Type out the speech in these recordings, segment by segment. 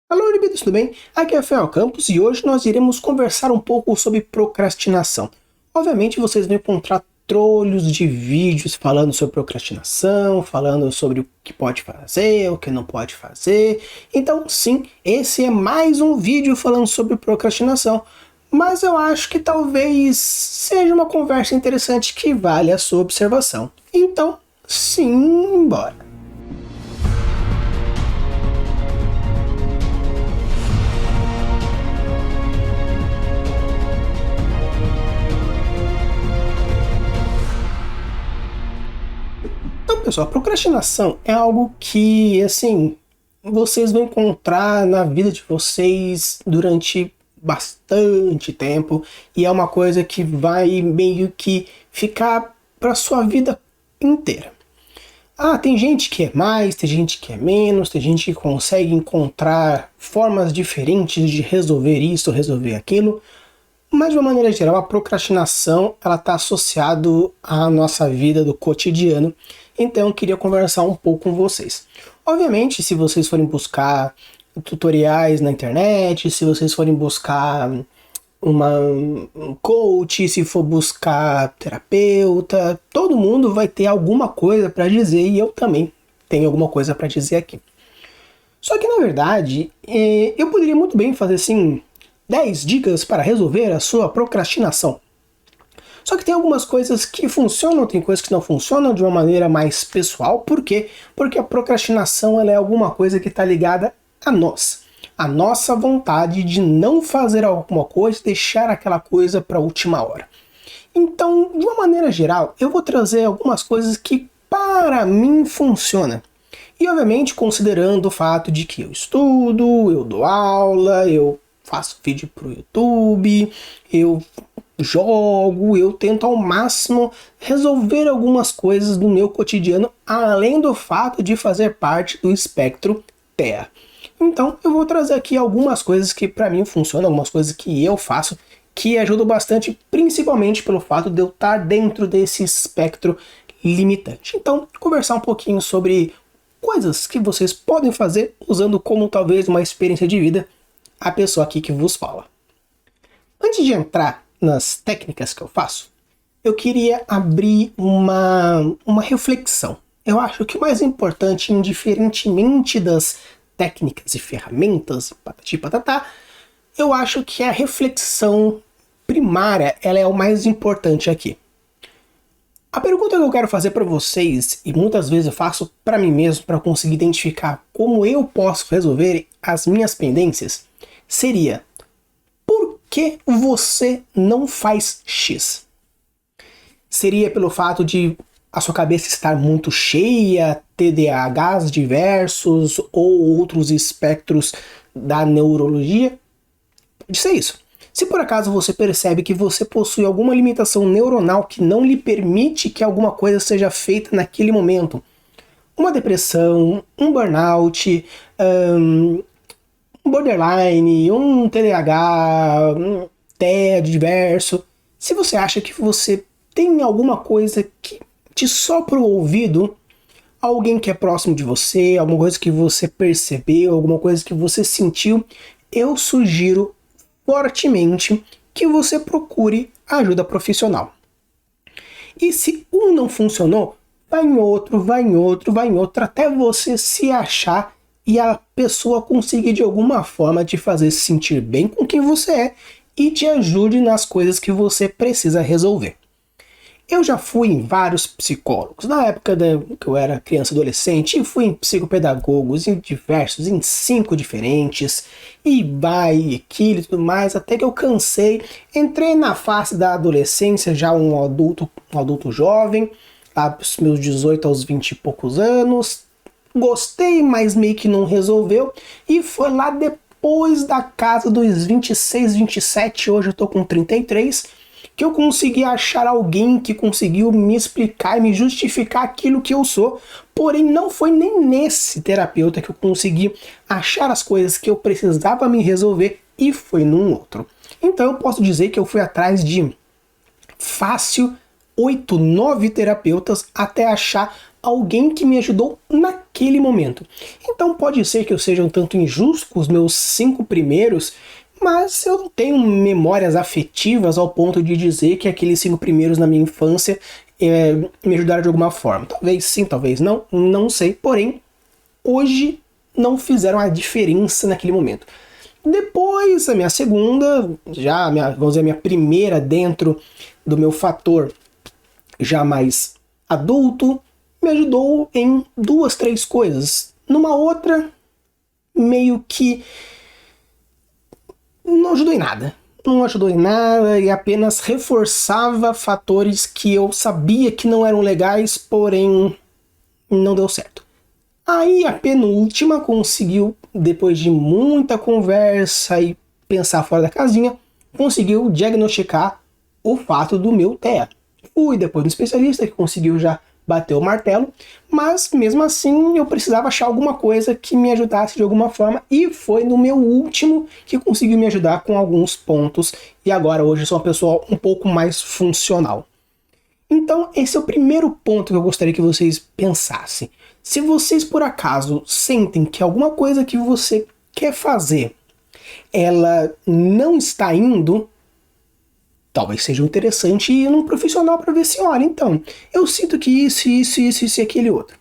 Alô, Libidos, tudo bem? Aqui é Rafael Campos e hoje nós iremos conversar um pouco sobre procrastinação. Obviamente vocês vão encontrar trolhos de vídeos falando sobre procrastinação, falando sobre o que pode fazer, o que não pode fazer. Então, sim, esse é mais um vídeo falando sobre procrastinação. Mas eu acho que talvez seja uma conversa interessante que vale a sua observação. Então, sim, bora! Então, pessoal, procrastinação é algo que, assim, vocês vão encontrar na vida de vocês durante bastante tempo e é uma coisa que vai meio que ficar para sua vida inteira. Ah, tem gente que é mais, tem gente que é menos, tem gente que consegue encontrar formas diferentes de resolver isso, resolver aquilo, mas de uma maneira geral, a procrastinação ela está associada à nossa vida do cotidiano. Então eu queria conversar um pouco com vocês. Obviamente, se vocês forem buscar tutoriais na internet, se vocês forem buscar um coach, se for buscar terapeuta, todo mundo vai ter alguma coisa para dizer e eu também tenho alguma coisa para dizer aqui. Só que na verdade, eu poderia muito bem fazer assim 10 dicas para resolver a sua procrastinação. Só que tem algumas coisas que funcionam, tem coisas que não funcionam de uma maneira mais pessoal. Por quê? Porque a procrastinação ela é alguma coisa que está ligada a nós. A nossa vontade de não fazer alguma coisa, deixar aquela coisa para a última hora. Então, de uma maneira geral, eu vou trazer algumas coisas que para mim funcionam. E obviamente considerando o fato de que eu estudo, eu dou aula, eu faço vídeo para o YouTube, eu jogo, eu tento ao máximo resolver algumas coisas do meu cotidiano, além do fato de fazer parte do espectro TEA. Então eu vou trazer aqui algumas coisas que para mim funcionam, algumas coisas que eu faço, que ajudam bastante, principalmente pelo fato de eu estar dentro desse espectro limitante. Então, conversar um pouquinho sobre coisas que vocês podem fazer usando como talvez uma experiência de vida a pessoa aqui que vos fala. Antes de entrar nas técnicas que eu faço, eu queria abrir uma reflexão. Eu acho que o mais importante, indiferentemente das técnicas e ferramentas, patati patatá, eu acho que a reflexão primária ela é o mais importante aqui. A pergunta que eu quero fazer para vocês, e muitas vezes eu faço para mim mesmo para conseguir identificar como eu posso resolver as minhas pendências, seria: por que você não faz X? Seria pelo fato de a sua cabeça estar muito cheia, TDAHs diversos ou outros espectros da neurologia? Pode ser isso. Se por acaso você percebe que você possui alguma limitação neuronal que não lhe permite que alguma coisa seja feita naquele momento, uma depressão, um burnout, um borderline, um TDAH, um TEA diverso, se você acha que você tem alguma coisa que te sopra o ouvido, alguém que é próximo de você, alguma coisa que você percebeu, alguma coisa que você sentiu, eu sugiro fortemente que você procure ajuda profissional. E se um não funcionou, vai em outro, vai em outro, vai em outro, até você se achar e a pessoa conseguir de alguma forma te fazer se sentir bem com quem você é e te ajude nas coisas que você precisa resolver. Eu já fui em vários psicólogos, na época que eu era criança e adolescente, e fui em psicopedagogos, em diversos, em 5 diferentes, e vai, aquilo e tudo mais, até que eu cansei, entrei na fase da adolescência, já um adulto jovem, lá dos meus 18 aos 20 e poucos anos, gostei, mas meio que não resolveu, e foi lá depois da casa dos 26, 27, hoje eu tô com 33, que eu consegui achar alguém que conseguiu me explicar e me justificar aquilo que eu sou, porém não foi nem nesse terapeuta que eu consegui achar as coisas que eu precisava me resolver, e foi num outro. Então eu posso dizer que eu fui atrás de fácil 8, 9 terapeutas até achar alguém que me ajudou naquele naquele momento. Então pode ser que eu seja um tanto injusto com os meus 5 primeiros, mas eu não tenho memórias afetivas ao ponto de dizer que aqueles 5 primeiros na minha infância me ajudaram de alguma forma. Talvez sim, talvez não, não sei. Porém, hoje não fizeram a diferença naquele momento. Depois, a minha segunda, vamos dizer, a minha primeira dentro do meu fator já mais adulto, me ajudou em 2, 3 coisas. Numa outra, meio que não ajudou em nada. Não ajudou em nada e apenas reforçava fatores que eu sabia que não eram legais, porém não deu certo. Aí a penúltima conseguiu, depois de muita conversa e pensar fora da casinha, conseguiu diagnosticar o fato do meu TEA. Fui depois no especialista que conseguiu já bater o martelo, mas mesmo assim eu precisava achar alguma coisa que me ajudasse de alguma forma e foi no meu último que conseguiu me ajudar com alguns pontos e agora hoje eu sou uma pessoa um pouco mais funcional. Então esse é o primeiro ponto que eu gostaria que vocês pensassem. Se vocês por acaso sentem que alguma coisa que você quer fazer, ela não está indo, talvez seja interessante ir num profissional para ver se, olha, então, eu sinto que isso e aquele outro.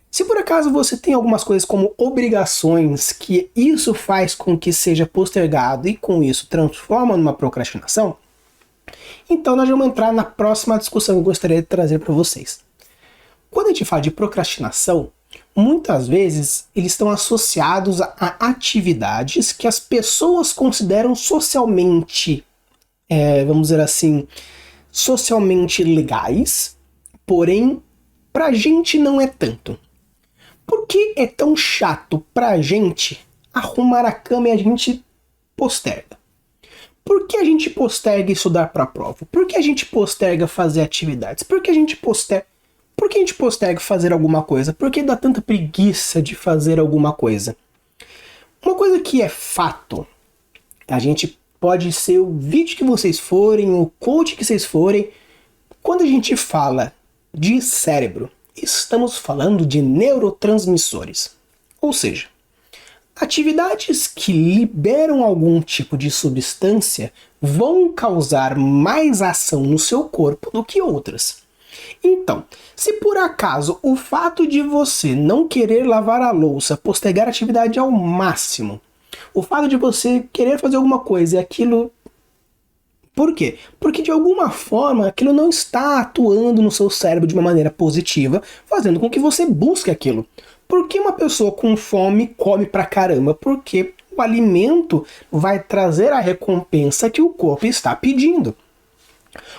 Se por acaso você tem algumas coisas como obrigações, que isso faz com que seja postergado e com isso transforma numa procrastinação, então nós vamos entrar na próxima discussão que eu gostaria de trazer para vocês. Quando a gente fala de procrastinação, muitas vezes eles estão associados a atividades que as pessoas consideram socialmente, vamos dizer assim, socialmente legais, porém pra gente não é tanto. Por que é tão chato pra gente arrumar a cama e a gente posterga? Por que a gente posterga estudar pra prova? Por que a gente posterga fazer atividades? Por que a gente posterga fazer alguma coisa? Por que dá tanta preguiça de fazer alguma coisa? Uma coisa que é fato, a gente pode ser o vídeo que vocês forem, o coach que vocês forem, quando a gente fala de cérebro, estamos falando de neurotransmissores. Ou seja, atividades que liberam algum tipo de substância vão causar mais ação no seu corpo do que outras. Então, se por acaso o fato de você não querer lavar a louça, postergar a atividade ao máximo, o fato de você querer fazer alguma coisa e aquilo... Por quê? Porque de alguma forma aquilo não está atuando no seu cérebro de uma maneira positiva, fazendo com que você busque aquilo. Por que uma pessoa com fome come pra caramba? Porque o alimento vai trazer a recompensa que o corpo está pedindo.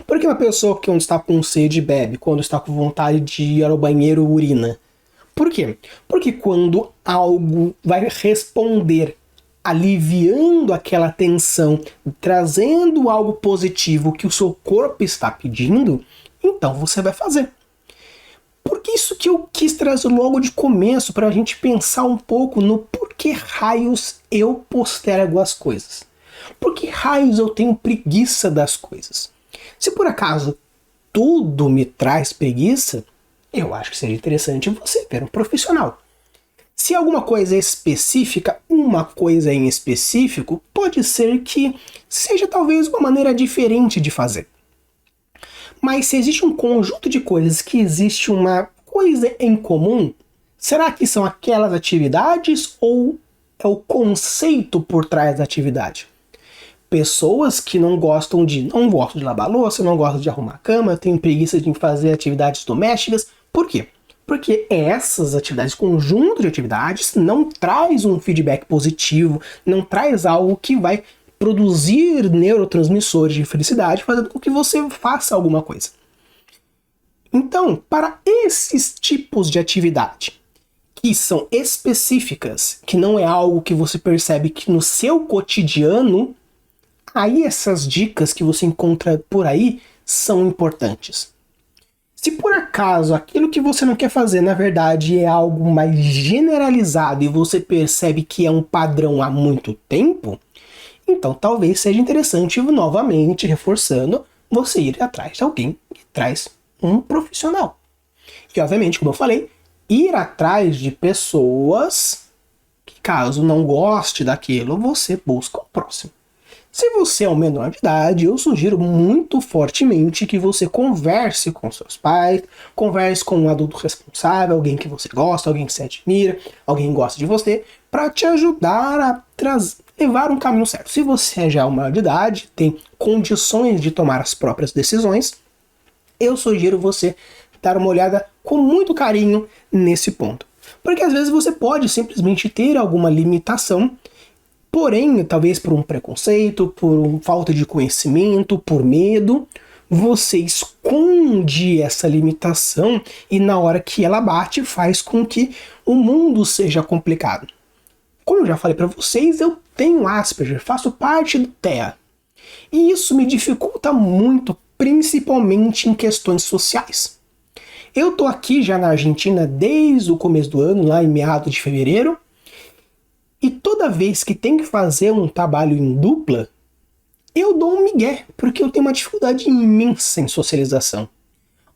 Por que uma pessoa que quando está com sede bebe, quando está com vontade de ir ao banheiro urina? Por quê? Porque quando algo vai responder aliviando aquela tensão, trazendo algo positivo que o seu corpo está pedindo, então você vai fazer. Por que isso que eu quis trazer logo de começo, para a gente pensar um pouco no porquê raios eu postergo as coisas. Por que raios eu tenho preguiça das coisas? Se por acaso tudo me traz preguiça, eu acho que seria interessante você ver um profissional. Se alguma coisa é específica, uma coisa em específico, pode ser que seja talvez uma maneira diferente de fazer. Mas se existe um conjunto de coisas que existe uma coisa em comum, será que são aquelas atividades ou é o conceito por trás da atividade? Pessoas que não gostam de lavar louça, não gostam de arrumar a cama, têm preguiça de fazer atividades domésticas. Por quê? Porque essas atividades, conjunto de atividades, não traz um feedback positivo, não traz algo que vai produzir neurotransmissores de felicidade, fazendo com que você faça alguma coisa. Então, para esses tipos de atividade, que são específicas, que não é algo que você percebe que no seu cotidiano, aí essas dicas que você encontra por aí são importantes. Se por acaso aquilo que você não quer fazer, na verdade, é algo mais generalizado e você percebe que é um padrão há muito tempo, então talvez seja interessante, novamente, reforçando, você ir atrás de alguém que traz um profissional. E obviamente, como eu falei, ir atrás de pessoas que, caso não goste daquilo, você busca o próximo. Se você é um menor de idade, eu sugiro muito fortemente que você converse com seus pais, converse com um adulto responsável, alguém que você gosta, alguém que você admira, alguém que gosta de você, para te ajudar a levar um caminho certo. Se você já é um maior de idade, tem condições de tomar as próprias decisões, eu sugiro você dar uma olhada com muito carinho nesse ponto. Porque às vezes você pode simplesmente ter alguma limitação, porém, talvez por um preconceito, por falta de conhecimento, por medo, você esconde essa limitação e na hora que ela bate faz com que o mundo seja complicado. Como eu já falei para vocês, eu tenho Asperger, faço parte do TEA. E isso me dificulta muito, principalmente em questões sociais. Eu tô aqui já na Argentina desde o começo do ano, lá em meados de fevereiro, e toda vez que tem que fazer um trabalho em dupla, eu dou um migué, porque eu tenho uma dificuldade imensa em socialização.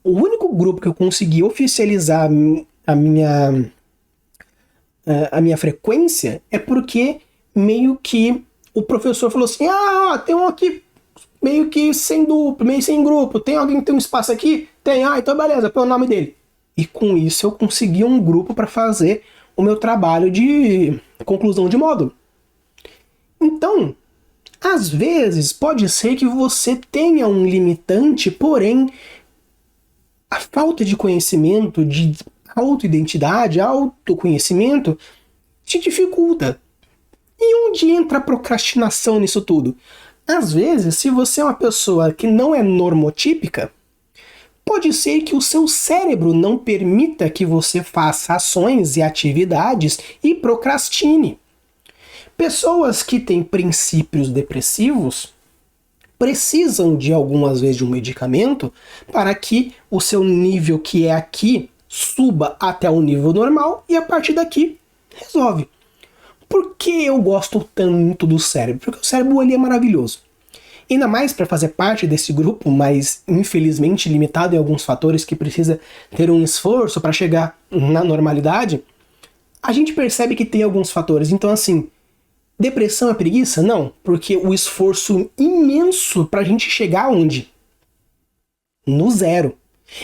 O único grupo que eu consegui oficializar a minha frequência é porque meio que o professor falou assim, tem um aqui meio que sem duplo, meio sem grupo, tem alguém que tem um espaço aqui? Tem, então beleza, põe o nome dele. E com isso eu consegui um grupo para fazer o meu trabalho de conclusão de módulo. Então, às vezes pode ser que você tenha um limitante, porém a falta de conhecimento, de autoidentidade, autoconhecimento, te dificulta. E onde entra a procrastinação nisso tudo? Às vezes, se você é uma pessoa que não é normotípica, pode ser que o seu cérebro não permita que você faça ações e atividades e procrastine. Pessoas que têm princípios depressivos precisam de algumas vezes de um medicamento para que o seu nível que é aqui suba até o nível normal e a partir daqui resolve. Por que eu gosto tanto do cérebro? Porque o cérebro ele é maravilhoso. Ainda mais para fazer parte desse grupo, mas infelizmente limitado em alguns fatores que precisa ter um esforço para chegar na normalidade, a gente percebe que tem alguns fatores. Então assim, depressão é preguiça? Não, porque o esforço imenso para a gente chegar onde? No zero.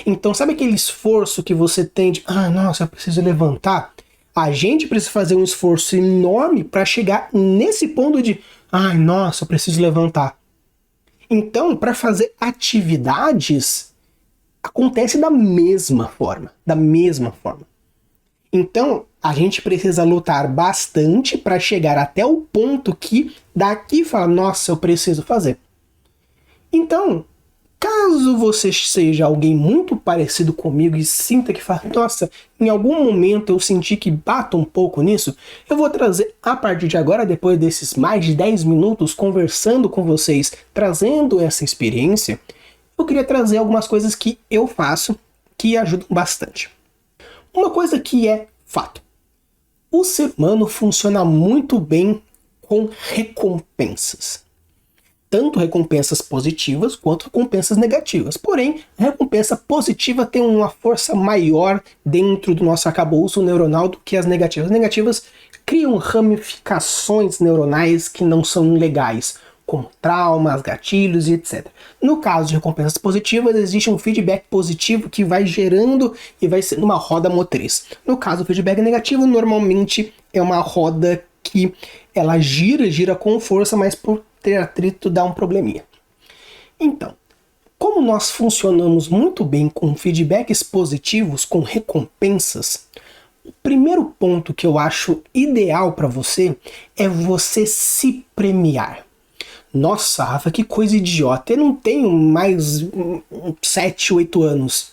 Então sabe aquele esforço que você tem de, nossa, eu preciso levantar? A gente precisa fazer um esforço enorme para chegar nesse ponto de, nossa, eu preciso levantar. Então, para fazer atividades, acontece da mesma forma. Da mesma forma. Então, a gente precisa lutar bastante para chegar até o ponto que daqui fala, nossa, eu preciso fazer. Então, caso você seja alguém muito parecido comigo e sinta que fala, nossa, em algum momento eu senti que bato um pouco nisso, eu vou trazer a partir de agora, depois desses mais de 10 minutos conversando com vocês, trazendo essa experiência, eu queria trazer algumas coisas que eu faço que ajudam bastante. Uma coisa que é fato. O ser humano funciona muito bem com recompensas. Tanto recompensas positivas quanto recompensas negativas. Porém, a recompensa positiva tem uma força maior dentro do nosso arcabouço neuronal do que as negativas. As negativas criam ramificações neuronais que não são legais, como traumas, gatilhos e etc. No caso de recompensas positivas, existe um feedback positivo que vai gerando e vai sendo uma roda motriz. No caso do feedback negativo, normalmente é uma roda que ela gira com força, mas por ter atrito dá um probleminha. Então, como nós funcionamos muito bem com feedbacks positivos, com recompensas, o primeiro ponto que eu acho ideal para você é você se premiar. Nossa, Rafa, que coisa idiota, eu não tenho mais 7, 8 anos.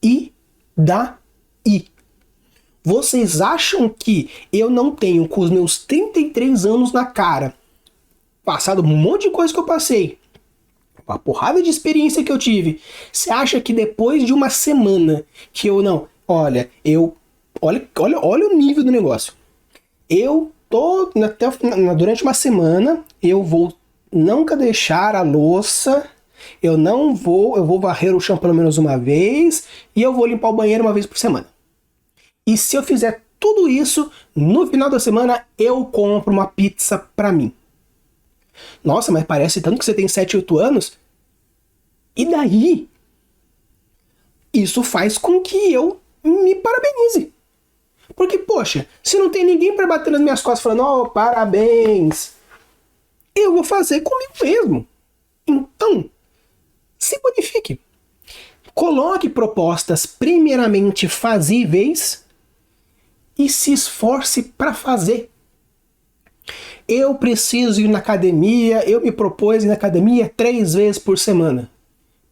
E daí? Vocês acham que eu não tenho, com os meus 33 anos na cara, passado um monte de coisa que eu passei, uma porrada de experiência que eu tive, você acha que depois de uma semana que eu não... Olha o nível do negócio. Eu tô, durante uma semana, eu vou nunca deixar a louça, eu vou varrer o chão pelo menos uma vez, e eu vou limpar o banheiro uma vez por semana. E se eu fizer tudo isso, no final da semana eu compro uma pizza pra mim. Nossa, mas parece tanto que você tem 7, 8 anos. E daí? Isso faz com que eu me parabenize. Porque, poxa, se não tem ninguém pra bater nas minhas costas falando, oh, parabéns, eu vou fazer comigo mesmo. Então, se bonifique. Coloque propostas primeiramente fazíveis e se esforce para fazer. Eu preciso ir na academia, eu me propus ir na academia 3 vezes por semana.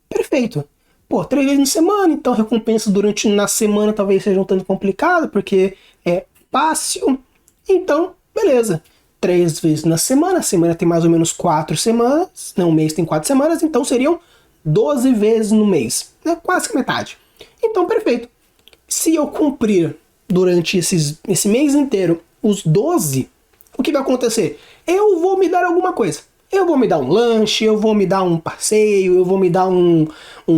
Perfeito. Pô, 3 vezes na semana, então recompensa durante na semana talvez seja um tanto complicado, porque é fácil. Então, beleza. 3 vezes na semana, a semana tem mais ou menos 4 semanas, não, o mês tem 4 semanas, então seriam 12 vezes no mês, né? Quase que metade. Então, perfeito. Se eu cumprir durante esse mês inteiro os 12, o que vai acontecer? Eu vou me dar alguma coisa. Eu vou me dar um lanche, eu vou me dar um passeio, eu vou me dar um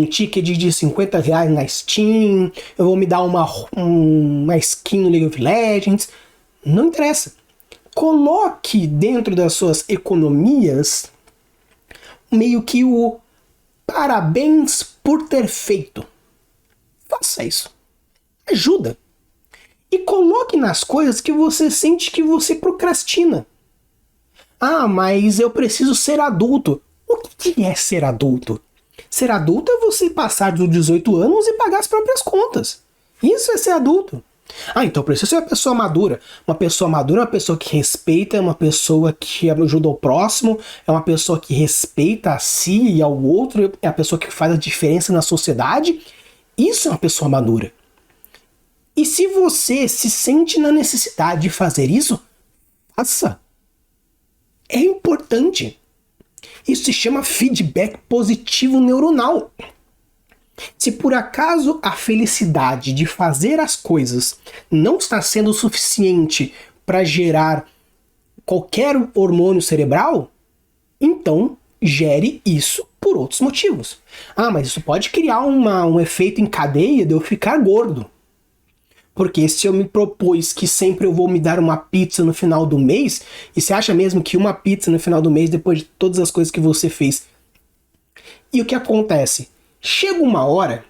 ticket de 50 reais na Steam, eu vou me dar uma skin no League of Legends. Não interessa. Coloque dentro das suas economias meio que o parabéns por ter feito. Faça isso. Ajuda. E coloque nas coisas que você sente que você procrastina. Ah, mas eu preciso ser adulto. O que é ser adulto? Ser adulto é você passar dos 18 anos e pagar as próprias contas. Isso é ser adulto. Ah, então eu preciso ser uma pessoa madura. Uma pessoa madura é uma pessoa que respeita, é uma pessoa que ajuda o próximo, é uma pessoa que respeita a si e ao outro, é a pessoa que faz a diferença na sociedade. Isso é uma pessoa madura. E se você se sente na necessidade de fazer isso, faça. É importante. Isso se chama feedback positivo neuronal. Se por acaso a felicidade de fazer as coisas não está sendo suficiente para gerar qualquer hormônio cerebral, então gere isso por outros motivos. Ah, mas isso pode criar um efeito em cadeia de eu ficar gordo. Porque se eu me propus que sempre eu vou me dar uma pizza no final do mês, e você acha mesmo que uma pizza no final do mês, depois de todas as coisas que você fez? E o que acontece? Chega uma hora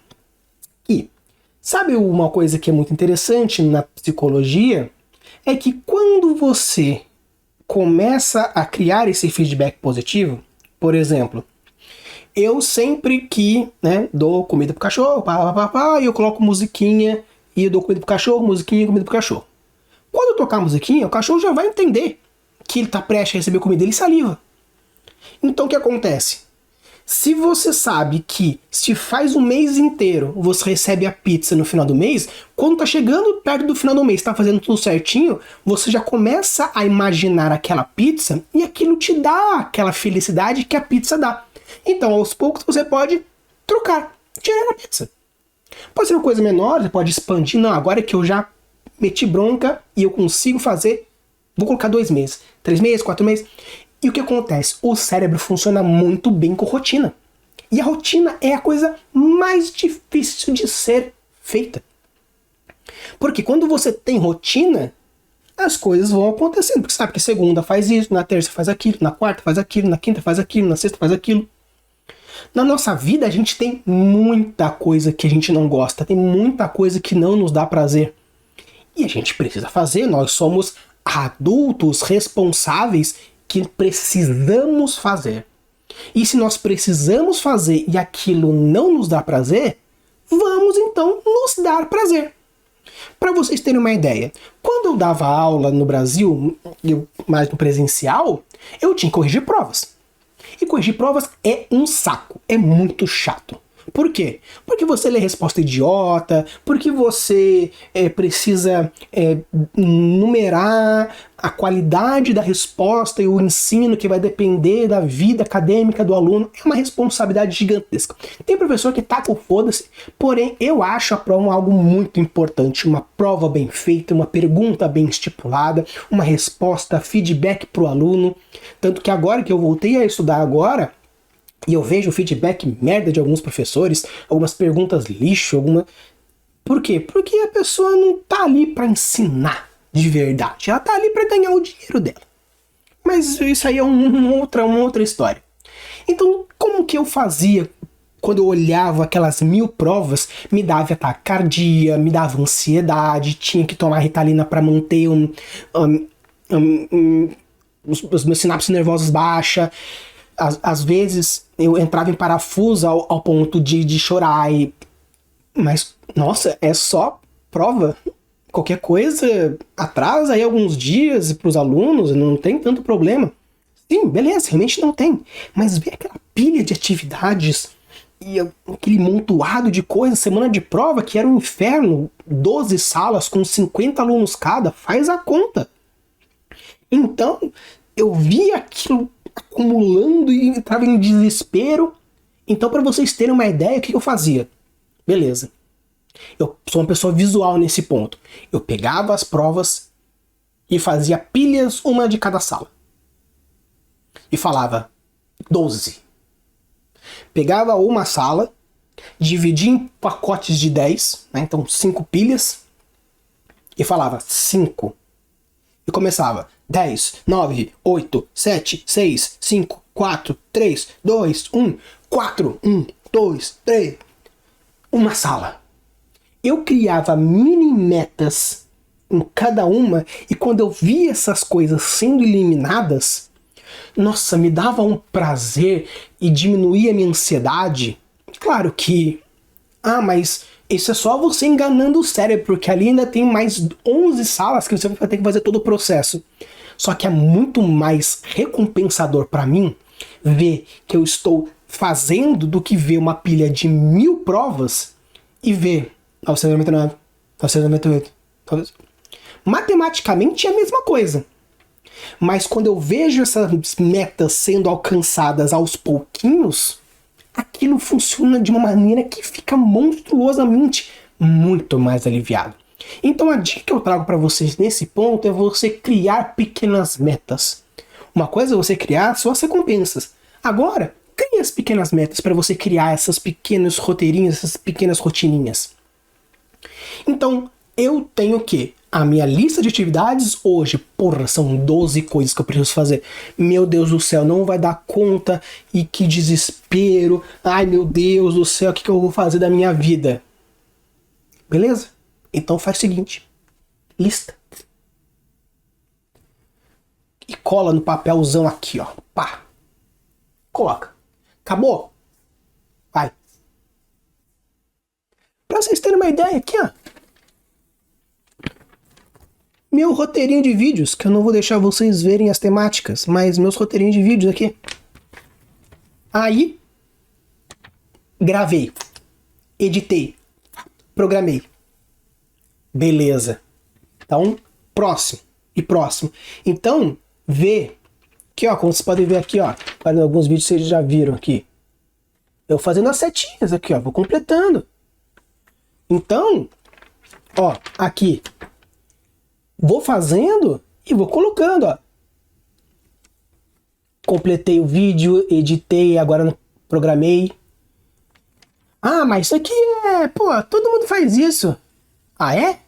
que, sabe uma coisa que é muito interessante na psicologia? É que quando você começa a criar esse feedback positivo, por exemplo, eu sempre que dou comida pro cachorro, e eu coloco musiquinha, e eu dou comida pro cachorro, musiquinha e comida pro cachorro. Quando eu tocar a musiquinha, o cachorro já vai entender que ele tá prestes a receber comida, ele saliva. Então o que acontece? Se você sabe que se faz um mês inteiro você recebe a pizza no final do mês, quando tá chegando perto do final do mês, tá fazendo tudo certinho, você já começa a imaginar aquela pizza e aquilo te dá aquela felicidade que a pizza dá. Então aos poucos você pode trocar, tirar a pizza. Pode ser uma coisa menor, você pode expandir. Não, agora que eu já meti bronca e eu consigo fazer, vou colocar 2 meses, 3 meses, 4 meses. E o que acontece? O cérebro funciona muito bem com rotina. E a rotina é a coisa mais difícil de ser feita. Porque quando você tem rotina, as coisas vão acontecendo. Porque sabe que segunda faz isso, na terça faz aquilo, na quarta faz aquilo, na quinta faz aquilo, na sexta faz aquilo. Na nossa vida a gente tem muita coisa que a gente não gosta, tem muita coisa que não nos dá prazer. E a gente precisa fazer, nós somos adultos responsáveis que precisamos fazer. E se nós precisamos fazer e aquilo não nos dá prazer, vamos então nos dar prazer. Para vocês terem uma ideia, quando eu dava aula no Brasil, mais no presencial, eu tinha que corrigir provas. E corrigir provas é um saco, é muito chato. Por quê? Porque você lê resposta idiota, porque você precisa numerar a qualidade da resposta e o ensino que vai depender da vida acadêmica do aluno. É uma responsabilidade gigantesca. Tem professor que taca o foda-se, porém eu acho a prova algo muito importante. Uma prova bem feita, uma pergunta bem estipulada, uma resposta, feedback para o aluno. Tanto que agora que eu voltei a estudar agora, e eu vejo o feedback merda de alguns professores, algumas perguntas lixo, Por quê? Porque a pessoa não tá ali para ensinar de verdade. Ela tá ali para ganhar o dinheiro dela. Mas isso aí é uma outra história. Então, como que eu fazia quando eu olhava aquelas 1000 provas? Me dava taquicardia, me dava ansiedade, tinha que tomar Ritalina para manter os meus sinapses nervosos baixa. Às vezes eu entrava em parafuso ao ponto de chorar. Mas, nossa, é só prova. Qualquer coisa atrasa aí alguns dias para os alunos, não tem tanto problema. Sim, beleza, realmente não tem. Mas ver aquela pilha de atividades e aquele montoado de coisas, semana de prova, que era um inferno, 12 salas com 50 alunos cada, faz a conta. Então, eu via aquilo acumulando e entrava em desespero. Então, para vocês terem uma ideia, o que eu fazia? Beleza. Eu sou uma pessoa visual nesse ponto. Eu pegava as provas e fazia pilhas, uma de cada sala. E falava 12. Pegava uma sala, dividia em pacotes de 10, né? Então 5 pilhas, e falava 5. E começava 10, 9, 8, 7, 6, 5, 4, 3, 2, 1, 4, 1, 2, 3. Uma sala. Eu criava mini metas em cada uma, e quando eu via essas coisas sendo eliminadas, nossa, me dava um prazer e diminuía a minha ansiedade. Claro que, mas isso é só você enganando o cérebro, porque ali ainda tem mais 11 salas que você vai ter que fazer todo o processo. Só que é muito mais recompensador para mim ver que eu estou fazendo do que ver uma pilha de 1000 provas e ver 999, 998. Matematicamente é a mesma coisa. Mas quando eu vejo essas metas sendo alcançadas aos pouquinhos, aquilo funciona de uma maneira que fica monstruosamente muito mais aliviado. Então a dica que eu trago para vocês nesse ponto é você criar pequenas metas. Uma coisa é você criar suas recompensas. Agora, crie as pequenas metas para você criar essas pequenos roteirinhos, essas pequenas rotininhas. Então, eu tenho que a minha lista de atividades hoje, são 12 coisas que eu preciso fazer. Meu Deus do céu, não vai dar conta, e que desespero. Ai, meu Deus do céu, o que eu vou fazer da minha vida? Beleza? Então faz o seguinte, lista. E cola no papelzão aqui, ó. Pá. Coloca. Acabou? Vai. Pra vocês terem uma ideia aqui, ó. Meu roteirinho de vídeos, que eu não vou deixar vocês verem as temáticas, mas meus roteirinhos de vídeos aqui. Aí, gravei, editei, programei. Beleza. Então, próximo e próximo. Então, vê, aqui ó, como vocês podem ver aqui ó, alguns vídeos vocês já viram aqui. Eu fazendo as setinhas aqui ó, vou completando. Então, ó, aqui. Vou fazendo e vou colocando, ó. Completei o vídeo, editei, agora programei. Mas isso aqui todo mundo faz isso. Ah, é?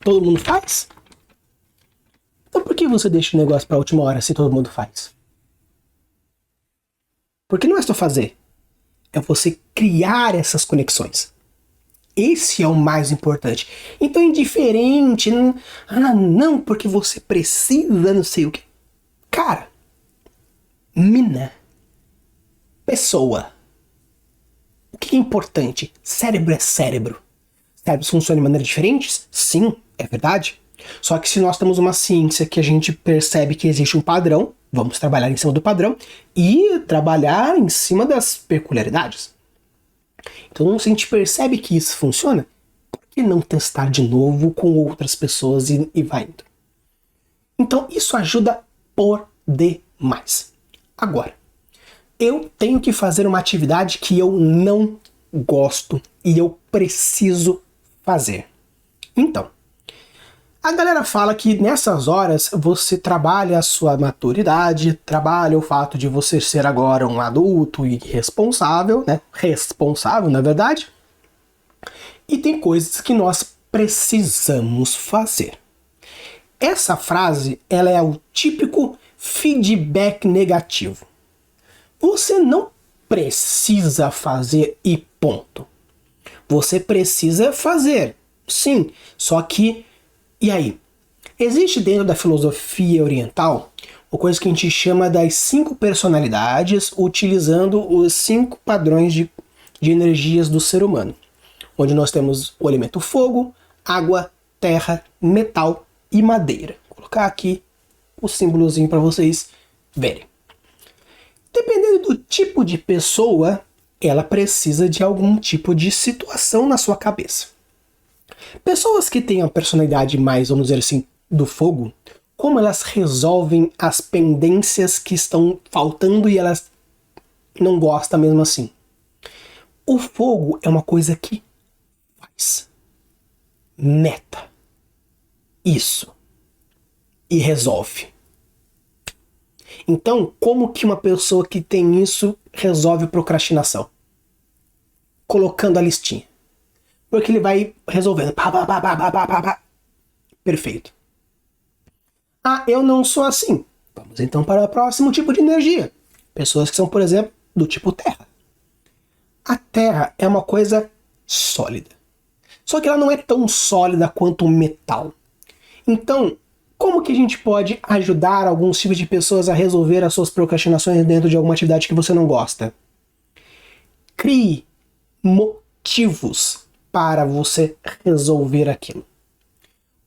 Todo mundo faz? Então por que você deixa o negócio pra última hora se todo mundo faz? Porque não é só fazer, é você criar essas conexões. Esse é o mais importante. Então, indiferente, não, porque você precisa, não sei o que. Cara, mina, pessoa. O que é importante? Cérebro é cérebro. Cérebros funcionam de maneiras diferentes? Sim, é verdade. Só que se nós temos uma ciência que a gente percebe que existe um padrão, vamos trabalhar em cima do padrão e trabalhar em cima das peculiaridades. Então, se a gente percebe que isso funciona, por que não testar de novo com outras pessoas e vai indo? Então, isso ajuda por demais. Agora, eu tenho que fazer uma atividade que eu não gosto e eu preciso fazer. Então, a galera fala que nessas horas você trabalha a sua maturidade, trabalha o fato de você ser agora um adulto e responsável, né? Responsável, na verdade. e tem coisas que nós precisamos fazer. Essa frase, ela é o típico feedback negativo. Você não precisa fazer e ponto. Você precisa fazer, sim, só que, e aí? Existe dentro da filosofia oriental uma coisa que a gente chama das 5 personalidades, utilizando os 5 padrões de energias do ser humano, onde nós temos o elemento fogo, água, terra, metal e madeira. Vou colocar aqui o símbolozinho para vocês verem. Dependendo do tipo de pessoa, ela precisa de algum tipo de situação na sua cabeça. Pessoas que têm a personalidade mais, vamos dizer assim, do fogo, como elas resolvem as pendências que estão faltando e elas não gostam mesmo assim? O fogo é uma coisa que faz. Meta. Isso. E resolve. Então, como que uma pessoa que tem isso resolve procrastinação? Colocando a listinha. Porque ele vai resolvendo. Pá, pá, pá, pá, pá, pá, pá. Perfeito. Ah, eu não sou assim. Vamos então para o próximo tipo de energia. Pessoas que são, por exemplo, do tipo terra. A terra é uma coisa sólida. Só que ela não é tão sólida quanto o metal. Então, como que a gente pode ajudar alguns tipos de pessoas a resolver as suas procrastinações dentro de alguma atividade que você não gosta? Crie motivos para você resolver aquilo.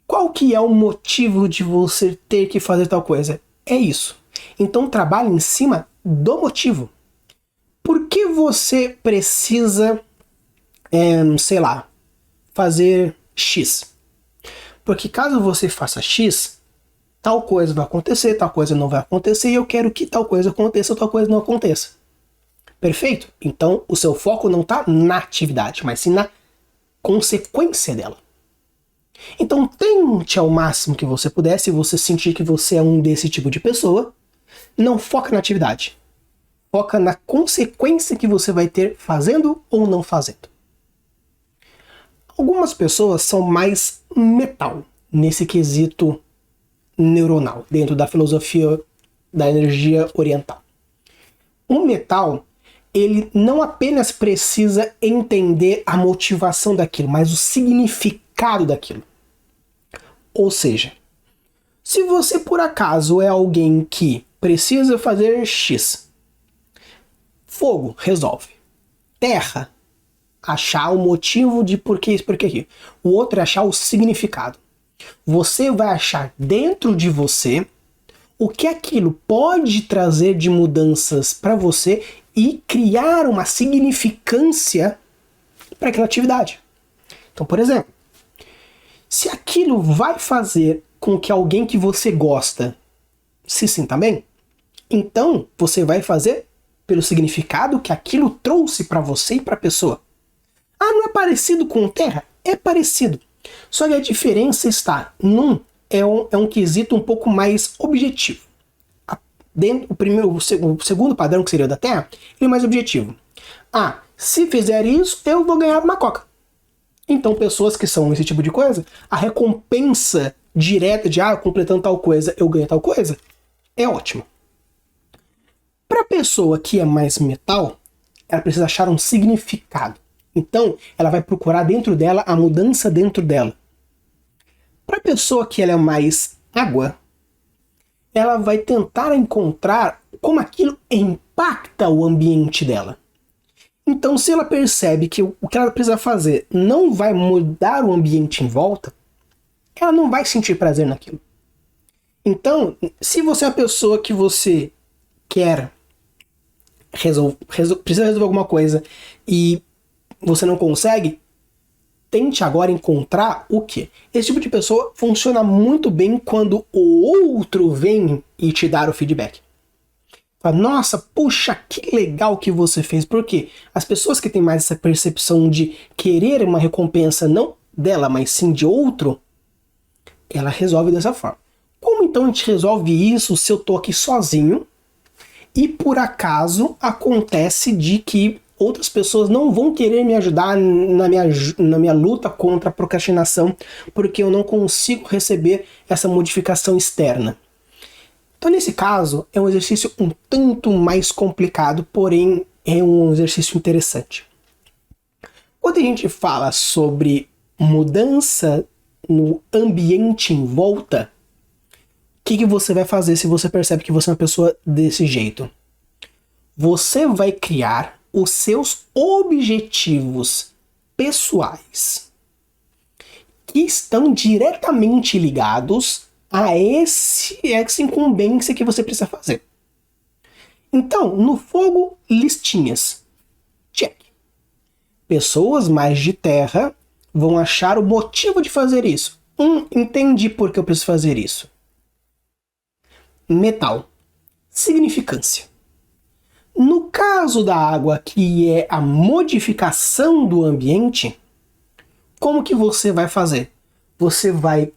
Qual que é o motivo de você ter que fazer tal coisa? É isso. Então trabalhe em cima do motivo. Por que você precisa, sei lá, fazer X? Porque caso você faça X, tal coisa vai acontecer, tal coisa não vai acontecer, e eu quero que tal coisa aconteça ou tal coisa não aconteça. Perfeito? Então o seu foco não está na atividade, mas sim na consequência dela. Então tente ao máximo que você puder, se você sentir que você é um desse tipo de pessoa, não foca na atividade. Foca na consequência que você vai ter fazendo ou não fazendo. Algumas pessoas são mais metal nesse quesito neuronal, dentro da filosofia da energia oriental. O metal, ele não apenas precisa entender a motivação daquilo, mas o significado daquilo. Ou seja, se você por acaso é alguém que precisa fazer X, fogo, resolve. Terra, achar o motivo de por que isso, por que aquilo. O outro é achar o significado. Você vai achar dentro de você o que aquilo pode trazer de mudanças para você e criar uma significância para aquela atividade. Então, por exemplo, se aquilo vai fazer com que alguém que você gosta se sinta bem, então você vai fazer pelo significado que aquilo trouxe para você e para a pessoa. Ah, não é parecido com terra? É parecido. Só que a diferença está num é um quesito um pouco mais objetivo. O segundo padrão, que seria o da terra, ele é mais objetivo. Ah, se fizer isso, eu vou ganhar uma coca. Então, pessoas que são esse tipo de coisa, a recompensa direta de, completando tal coisa, eu ganho tal coisa, é ótimo. Para a pessoa que é mais metal, ela precisa achar um significado. Então, ela vai procurar dentro dela a mudança dentro dela. Para a pessoa que ela é mais água, ela vai tentar encontrar como aquilo impacta o ambiente dela. Então, se ela percebe que o que ela precisa fazer não vai mudar o ambiente em volta, ela não vai sentir prazer naquilo. Então, se você é a pessoa que você quer precisa resolver alguma coisa e você não consegue, tente agora encontrar o quê? Esse tipo de pessoa funciona muito bem quando o outro vem e te dá o feedback. Fala, nossa, puxa, que legal que você fez. Por quê? As pessoas que têm mais essa percepção de querer uma recompensa não dela, mas sim de outro, ela resolve dessa forma. Como então a gente resolve isso se eu tô aqui sozinho e por acaso acontece de que outras pessoas não vão querer me ajudar na minha luta contra a procrastinação, porque eu não consigo receber essa modificação externa. Então, nesse caso, é um exercício um tanto mais complicado, porém é um exercício interessante. Quando a gente fala sobre mudança no ambiente em volta, o que você vai fazer se você percebe que você é uma pessoa desse jeito? Você vai criar os seus objetivos pessoais que estão diretamente ligados a essa incumbência que você precisa fazer. Então, no fogo, listinhas. Check. Pessoas mais de terra vão achar o motivo de fazer isso. Entendi por que eu preciso fazer isso. Metal. Significância. No caso da água, que é a modificação do ambiente, como que você vai fazer? Você vai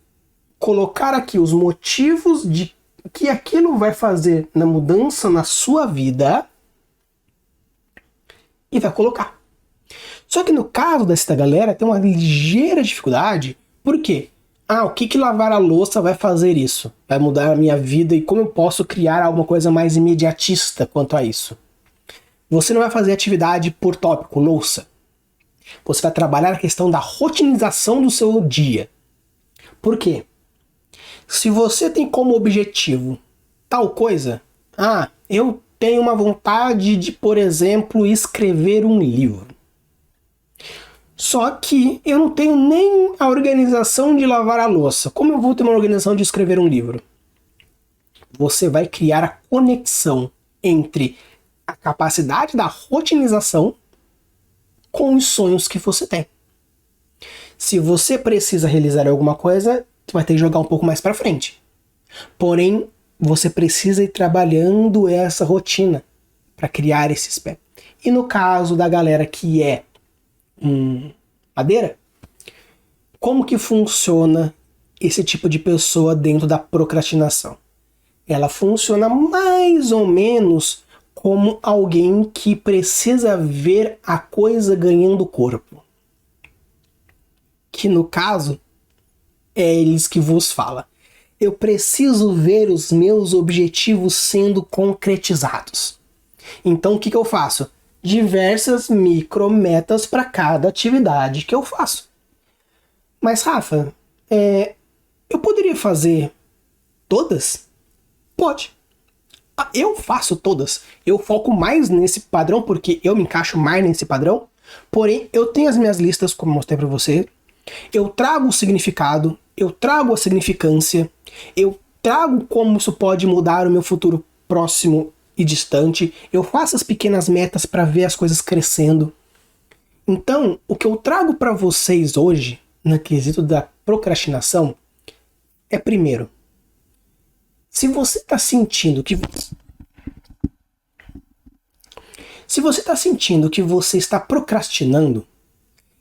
colocar aqui os motivos de que aquilo vai fazer na mudança na sua vida e vai colocar. Só que no caso dessa galera tem uma ligeira dificuldade. Por quê? O que lavar a louça vai fazer isso? Vai mudar a minha vida e como eu posso criar alguma coisa mais imediatista quanto a isso? Você não vai fazer atividade por tópico, louça. Você vai trabalhar a questão da rotinização do seu dia. Por quê? Se você tem como objetivo tal coisa, eu tenho uma vontade de, por exemplo, escrever um livro. Só que eu não tenho nem a organização de lavar a louça. Como eu vou ter uma organização de escrever um livro? Você vai criar a conexão entre a capacidade da rotinização com os sonhos que você tem. Se você precisa realizar alguma coisa, você vai ter que jogar um pouco mais para frente. Porém, você precisa ir trabalhando essa rotina para criar esse pés. E no caso da galera que é madeira, como que funciona esse tipo de pessoa dentro da procrastinação? Ela funciona mais ou menos como alguém que precisa ver a coisa ganhando corpo. Que no caso é eles que vos fala. Eu preciso ver os meus objetivos sendo concretizados. Então o que eu faço? Diversas micrometas para cada atividade que eu faço. Mas Rafa, eu poderia fazer todas? Pode. Eu faço todas. Eu foco mais nesse padrão porque eu me encaixo mais nesse padrão. Porém, eu tenho as minhas listas, como eu mostrei para você. Eu trago o significado, eu trago a significância, eu trago como isso pode mudar o meu futuro próximo e distante, eu faço as pequenas metas para ver as coisas crescendo. Então, o que eu trago para vocês hoje, no quesito da procrastinação, é primeiro, se você está sentindo que você está procrastinando,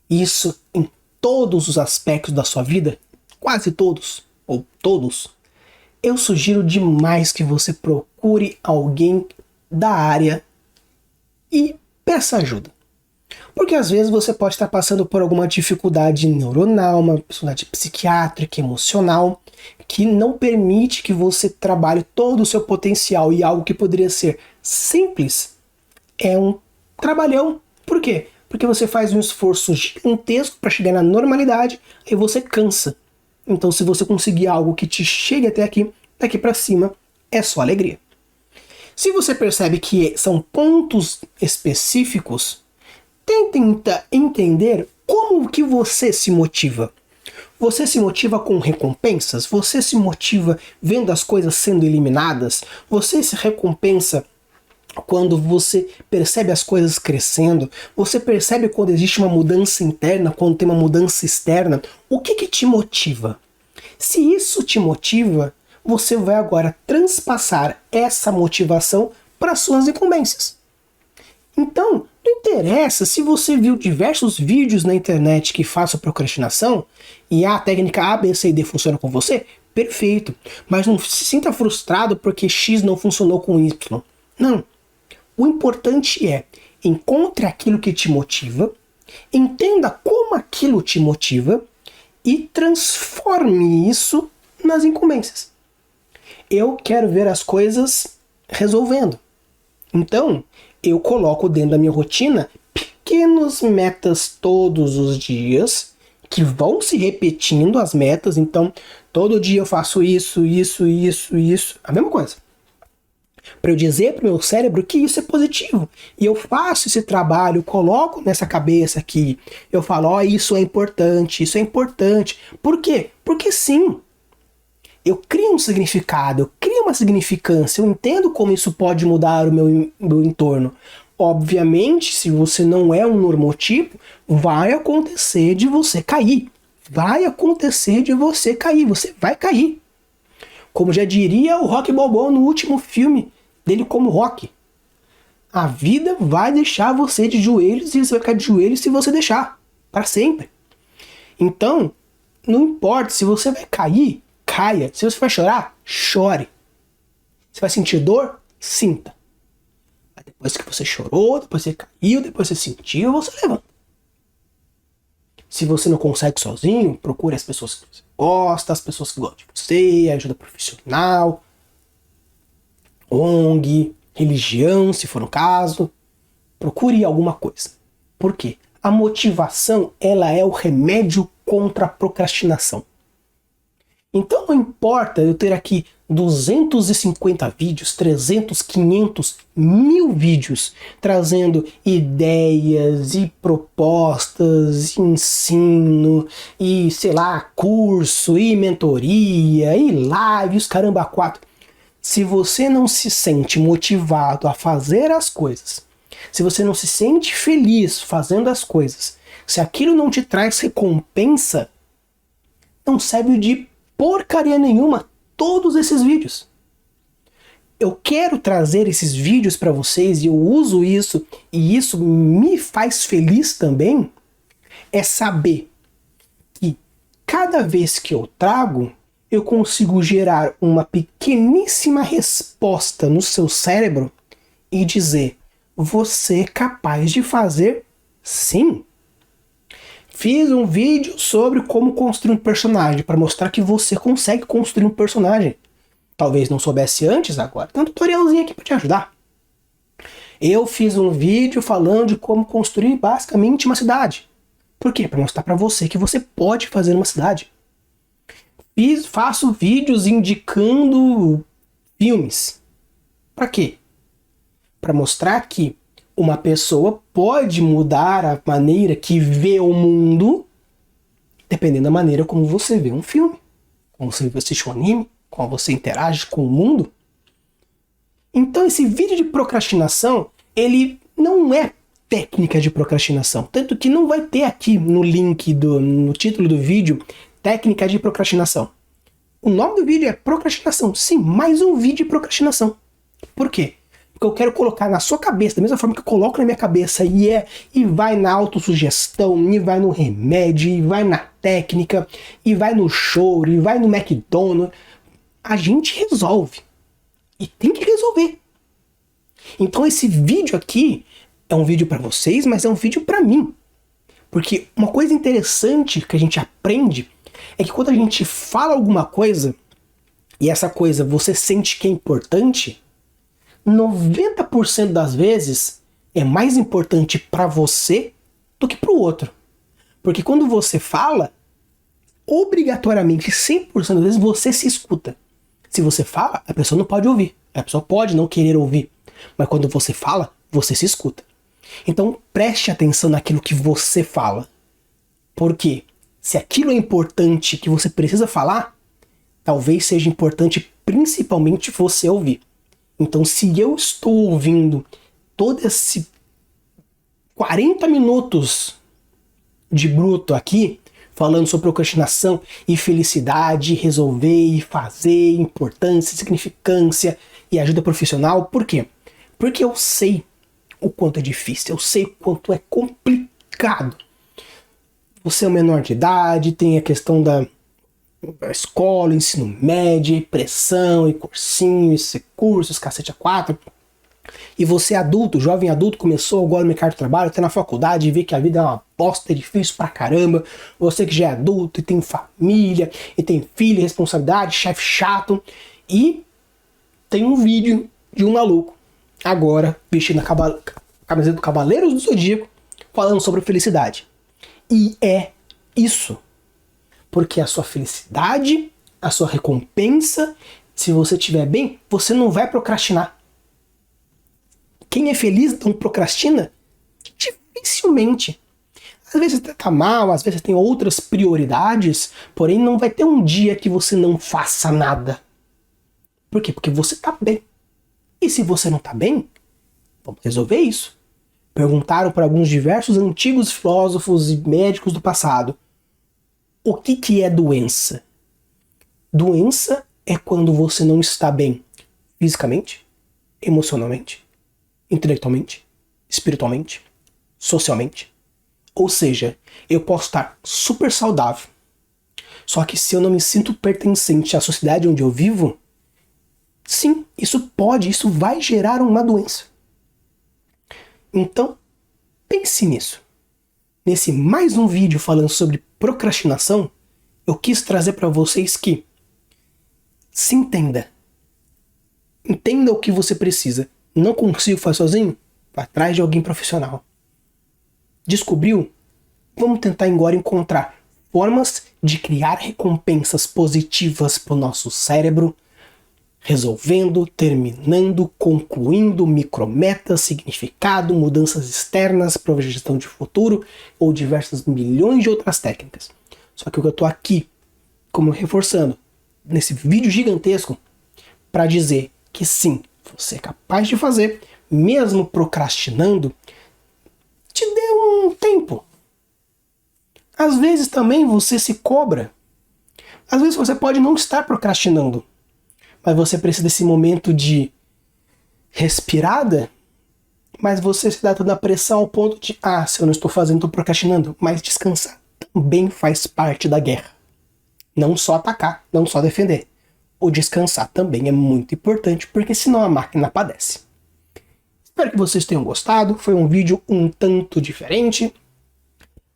isso em todos os aspectos da sua vida, quase todos, ou todos, eu sugiro demais que você procure alguém da área e peça ajuda. Porque às vezes você pode estar passando por alguma dificuldade neuronal, uma dificuldade psiquiátrica, emocional, que não permite que você trabalhe todo o seu potencial, e algo que poderia ser simples é um trabalhão. Por quê? Porque você faz um esforço gigantesco para chegar na normalidade e você cansa. Então, se você conseguir algo que te chegue até aqui, daqui para cima, é só alegria. Se você percebe que são pontos específicos, tenta entender como que você se motiva. Você se motiva com recompensas? Você se motiva vendo as coisas sendo eliminadas? Você se recompensa quando você percebe as coisas crescendo? Você percebe quando existe uma mudança interna, quando tem uma mudança externa? O que te motiva? Se isso te motiva, você vai agora transpassar essa motivação para suas incumbências. Então, não interessa se você viu diversos vídeos na internet que façam procrastinação e a técnica A, B, C e D funciona com você, perfeito. Mas não se sinta frustrado porque X não funcionou com Y. Não. O importante é Encontre aquilo que te motiva, entenda como aquilo te motiva e transforme isso nas incumbências. Eu quero ver as coisas resolvendo. Então, eu coloco dentro da minha rotina pequenas metas todos os dias, que vão se repetindo as metas. Então, todo dia eu faço isso, a mesma coisa. Para eu dizer para o meu cérebro que isso é positivo. E eu faço esse trabalho, coloco nessa cabeça aqui, eu falo, isso é importante, isso é importante. Por quê? Porque sim. Eu crio um significado, eu crio uma significância, eu entendo como isso pode mudar o meu entorno. Obviamente, se você não é um normotipo, vai acontecer de você cair. Vai acontecer de você cair, você vai cair. Como já diria o Rock Balboa no último filme dele como Rock. A vida vai deixar você de joelhos e você vai ficar de joelhos se você deixar. Para sempre. Então, não importa se você vai cair, caia. Se você vai chorar, chore. Se vai sentir dor, sinta. Depois que você chorou, depois você caiu, depois você sentiu, você levanta. Se você não consegue sozinho, procure as pessoas que você gosta, as pessoas que gostam de você, ajuda profissional, ONG, religião, se for o caso. Procure alguma coisa. Por quê? A motivação, ela é o remédio contra a procrastinação. Então não importa eu ter aqui 250 vídeos, 300, 500, 1000 vídeos trazendo ideias e propostas, e ensino, e sei lá, curso, e mentoria, e lives, caramba, 4. Se você não se sente motivado a fazer as coisas, se você não se sente feliz fazendo as coisas, se aquilo não te traz recompensa, não serve de porcaria nenhuma todos esses vídeos. Eu quero trazer esses vídeos para vocês e eu uso isso e isso me faz feliz também, é saber que cada vez que eu trago, eu consigo gerar uma pequeníssima resposta no seu cérebro e dizer, você é capaz de fazer sim. Fiz um vídeo sobre como construir um personagem, para mostrar que você consegue construir um personagem. Talvez não soubesse antes, agora tem um tutorialzinho aqui para te ajudar. Eu fiz um vídeo falando de como construir basicamente uma cidade. Por quê? Para mostrar para você que você pode fazer uma cidade. Faço vídeos indicando filmes. Para quê? Para mostrar que uma pessoa pode mudar a maneira que vê o mundo dependendo da maneira como você vê um filme, como você assiste um anime, como você interage com o mundo. Então esse vídeo de procrastinação, ele não é técnica de procrastinação. Tanto que não vai ter aqui no link, no título do vídeo, técnica de procrastinação. O nome do vídeo é procrastinação. Sim, mais um vídeo de procrastinação. Por quê? Porque eu quero colocar na sua cabeça, da mesma forma que eu coloco na minha cabeça, e vai na autossugestão, e vai no remédio, e vai na técnica, e vai no choro, e vai no McDonald's. A gente resolve. E tem que resolver. Então esse vídeo aqui é um vídeo para vocês, mas é um vídeo para mim. Porque uma coisa interessante que a gente aprende é que quando a gente fala alguma coisa, e essa coisa você sente que é importante, 90% das vezes é mais importante para você do que para o outro. Porque quando você fala, obrigatoriamente, 100% das vezes você se escuta. Se você fala, a pessoa não pode ouvir. A pessoa pode não querer ouvir. Mas quando você fala, você se escuta. Então preste atenção naquilo que você fala. Porque se aquilo é importante que você precisa falar, talvez seja importante principalmente você ouvir. Então se eu estou ouvindo todo esse 40 minutos de bruto aqui, falando sobre procrastinação e felicidade, resolver e fazer, importância, significância e ajuda profissional, por quê? Porque eu sei o quanto é difícil, eu sei o quanto é complicado. Você é um menor de idade, tem a questão da escola, ensino médio, pressão, e cursinhos, cursos, cacete a 4. e você adulto, jovem adulto, começou agora no mercado de trabalho, tá na faculdade e vê que a vida é uma bosta, é difícil pra caramba, você que já é adulto e tem família, e tem filho, responsabilidade, chefe chato, e tem um vídeo de um maluco, agora, vestindo a camiseta do Cavaleiros do Zodíaco, falando sobre felicidade. E é isso. Porque a sua felicidade, a sua recompensa, se você estiver bem, você não vai procrastinar. Quem é feliz não procrastina? Dificilmente. Às vezes você tá mal, às vezes você tem outras prioridades, porém não vai ter um dia que você não faça nada. Por quê? Porque você tá bem. E se você não tá bem, vamos resolver isso. Perguntaram para alguns diversos antigos filósofos e médicos do passado: o que é doença? Doença é quando você não está bem fisicamente, emocionalmente, intelectualmente, espiritualmente, socialmente. Ou seja, eu posso estar super saudável, só que se eu não me sinto pertencente à sociedade onde eu vivo, sim, isso vai gerar uma doença. Então, pense nisso. Nesse mais um vídeo falando sobre procrastinação, eu quis trazer para vocês que se entenda. Entenda o que você precisa. Não consigo fazer sozinho? Vá atrás de alguém profissional. Descobriu? Vamos tentar agora encontrar formas de criar recompensas positivas para o nosso cérebro, resolvendo, terminando, concluindo micrometas, significado, mudanças externas, projeção de futuro ou diversas milhões de outras técnicas. Só que eu estou aqui, como reforçando, nesse vídeo gigantesco, para dizer que sim, você é capaz de fazer, mesmo procrastinando, te dê um tempo. Às vezes também você se cobra. Às vezes você pode não estar procrastinando, mas você precisa desse momento de respirada, mas você se dá toda a pressão ao ponto de, se eu não estou fazendo, estou procrastinando. Mas descansar também faz parte da guerra. Não só atacar, não só defender. O descansar também é muito importante, porque senão a máquina padece. Espero que vocês tenham gostado. Foi um vídeo um tanto diferente.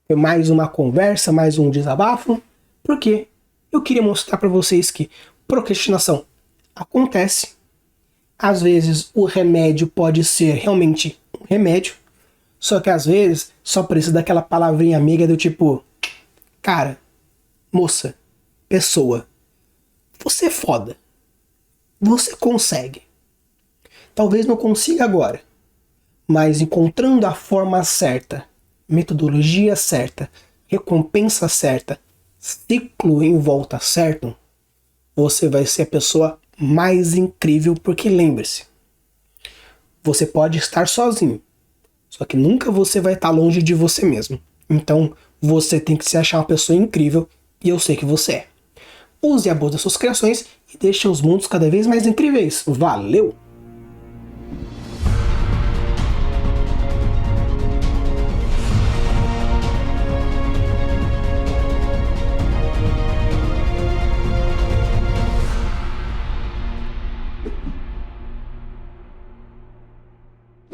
Foi mais uma conversa, mais um desabafo, porque eu queria mostrar para vocês que procrastinação acontece. Às vezes o remédio pode ser realmente um remédio, só que às vezes só precisa daquela palavrinha amiga do tipo: cara, moça, pessoa, você é foda, você consegue. Talvez não consiga agora, mas encontrando a forma certa, metodologia certa, recompensa certa, ciclo em volta certo, você vai ser a pessoa mais incrível, porque lembre-se, você pode estar sozinho, só que nunca você vai estar longe de você mesmo. Então você tem que se achar uma pessoa incrível, e eu sei que você é. Use a boa das suas criações e deixe os mundos cada vez mais incríveis. Valeu!